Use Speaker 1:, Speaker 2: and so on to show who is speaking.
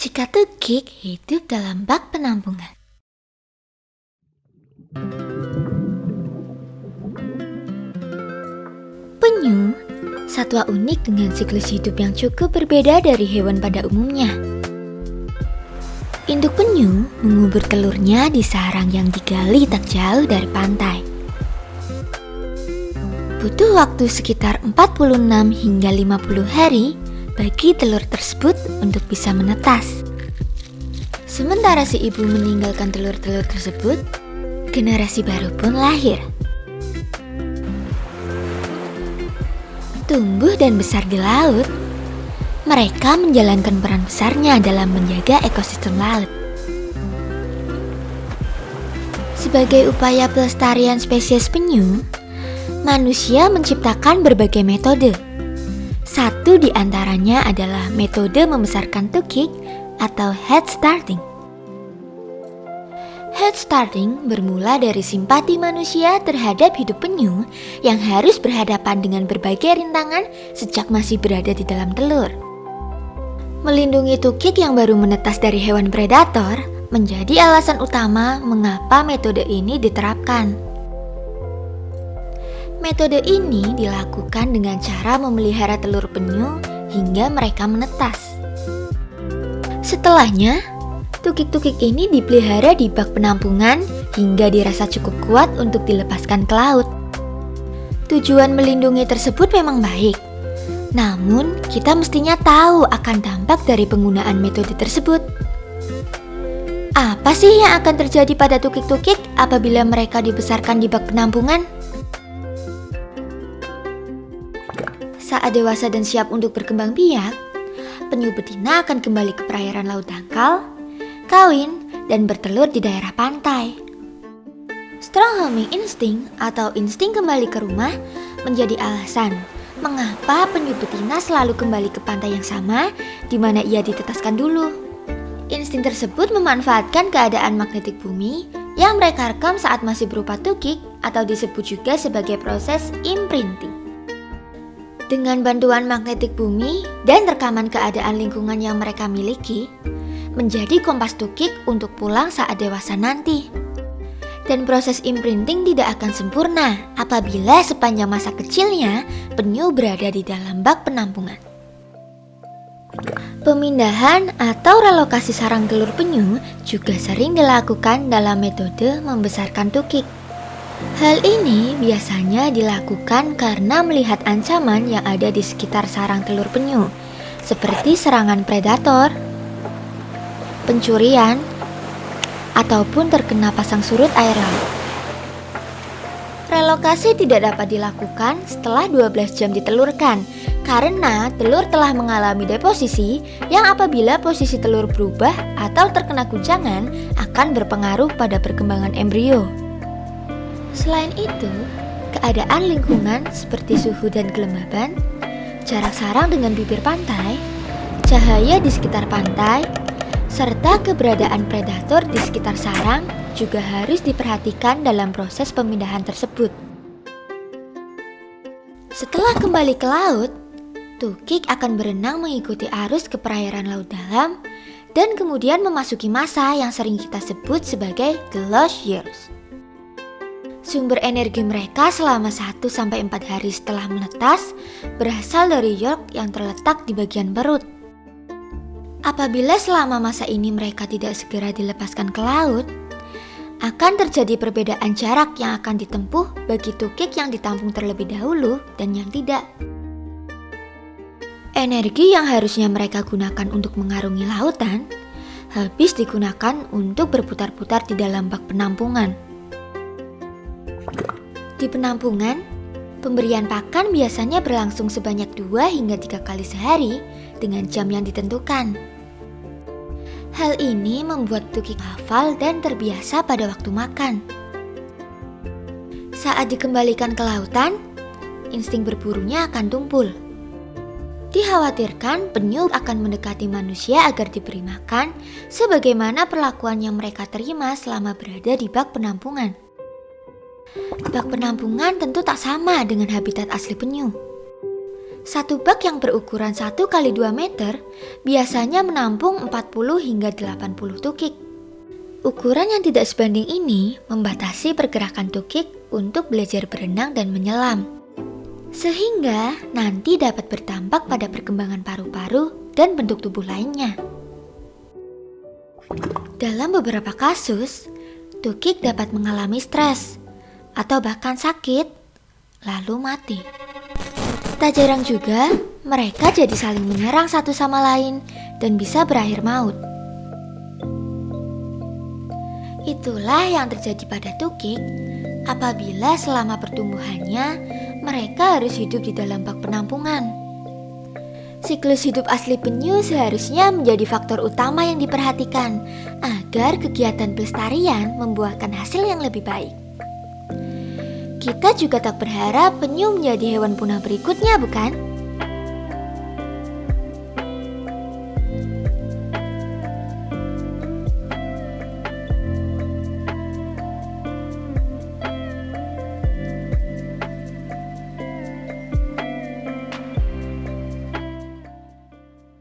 Speaker 1: Jika tukik hidup dalam bak penampungan. Penyu, satwa unik dengan siklus hidup yang cukup berbeda dari hewan pada umumnya. Induk penyu mengubur telurnya di sarang yang digali tak jauh dari pantai. Butuh waktu sekitar 46 hingga 50 hari bagi telur tersebut untuk bisa menetas. Sementara si ibu meninggalkan telur-telur tersebut, generasi baru pun lahir. Tumbuh dan besar di laut, mereka menjalankan peran besarnya dalam menjaga ekosistem laut. Sebagai upaya pelestarian spesies penyu, manusia menciptakan berbagai metode. Satu di antaranya adalah metode membesarkan tukik atau head starting. Head starting bermula dari simpati manusia terhadap hidup penyu yang harus berhadapan dengan berbagai rintangan sejak masih berada di dalam telur. Melindungi tukik yang baru menetas dari hewan predator menjadi alasan utama mengapa metode ini diterapkan. Metode ini dilakukan dengan cara memelihara telur penyu hingga mereka menetas. Setelahnya, tukik-tukik ini dipelihara di bak penampungan hingga dirasa cukup kuat untuk dilepaskan ke laut. Tujuan melindungi tersebut memang baik, namun kita mestinya tahu akan dampak dari penggunaan metode tersebut. Apa sih yang akan terjadi pada tukik-tukik apabila mereka dibesarkan di bak penampungan? Saat dewasa dan siap untuk berkembang biak, penyu betina akan kembali ke perairan laut dangkal, kawin, dan bertelur di daerah pantai. Strong homing instinct atau insting kembali ke rumah menjadi alasan mengapa penyu betina selalu kembali ke pantai yang sama di mana ia ditetaskan dulu. Insting tersebut memanfaatkan keadaan magnetik bumi yang mereka rekam saat masih berupa tukik atau disebut juga sebagai proses imprinting. Dengan bantuan magnetik bumi dan rekaman keadaan lingkungan yang mereka miliki, menjadi kompas tukik untuk pulang saat dewasa nanti. Dan proses imprinting tidak akan sempurna apabila sepanjang masa kecilnya penyu berada di dalam bak penampungan. Pemindahan atau relokasi sarang telur penyu juga sering dilakukan dalam metode membesarkan tukik. Hal ini biasanya dilakukan karena melihat ancaman yang ada di sekitar sarang telur penyu, seperti serangan predator, pencurian, ataupun terkena pasang surut air laut. Relokasi tidak dapat dilakukan setelah 12 jam ditelurkan, karena telur telah mengalami deposisi yang apabila posisi telur berubah atau terkena guncangan akan berpengaruh pada perkembangan embrio. Selain itu, keadaan lingkungan seperti suhu dan kelembaban, jarak sarang dengan bibir pantai, cahaya di sekitar pantai, serta keberadaan predator di sekitar sarang juga harus diperhatikan dalam proses pemindahan tersebut. Setelah kembali ke laut, tukik akan berenang mengikuti arus ke perairan laut dalam dan kemudian memasuki masa yang sering kita sebut sebagai the lost years. Sumber energi mereka selama 1-4 hari setelah menetas berasal dari yolk yang terletak di bagian perut. Apabila selama masa ini mereka tidak segera dilepaskan ke laut, akan terjadi perbedaan jarak yang akan ditempuh bagi tukik yang ditampung terlebih dahulu dan yang tidak. Energi yang harusnya mereka gunakan untuk mengarungi lautan, habis digunakan untuk berputar-putar di dalam bak penampungan. Di penampungan, pemberian pakan biasanya berlangsung sebanyak 2 hingga 3 kali sehari dengan jam yang ditentukan. Hal ini membuat tukik hafal dan terbiasa pada waktu makan. Saat dikembalikan ke lautan, insting berburunya akan tumpul. Dikhawatirkan penyu akan mendekati manusia agar diberi makan sebagaimana perlakuan yang mereka terima selama berada di bak penampungan. Bak penampungan tentu tak sama dengan habitat asli penyu. Satu bak yang berukuran 1 kali 2 meter biasanya menampung 40 hingga 80 tukik. Ukuran yang tidak sebanding ini membatasi pergerakan tukik untuk belajar berenang dan menyelam, sehingga nanti dapat berdampak pada perkembangan paru-paru dan bentuk tubuh lainnya. Dalam beberapa kasus, tukik dapat mengalami stres atau bahkan sakit, lalu mati. Tak jarang juga mereka jadi saling menyerang satu sama lain dan bisa berakhir maut. Itulah yang terjadi pada tukik apabila selama pertumbuhannya mereka harus hidup di dalam bak penampungan. Siklus hidup asli penyu seharusnya menjadi faktor utama yang diperhatikan agar kegiatan pelestarian membuahkan hasil yang lebih baik. Kita juga tak berharap penyu menjadi hewan punah berikutnya, bukan?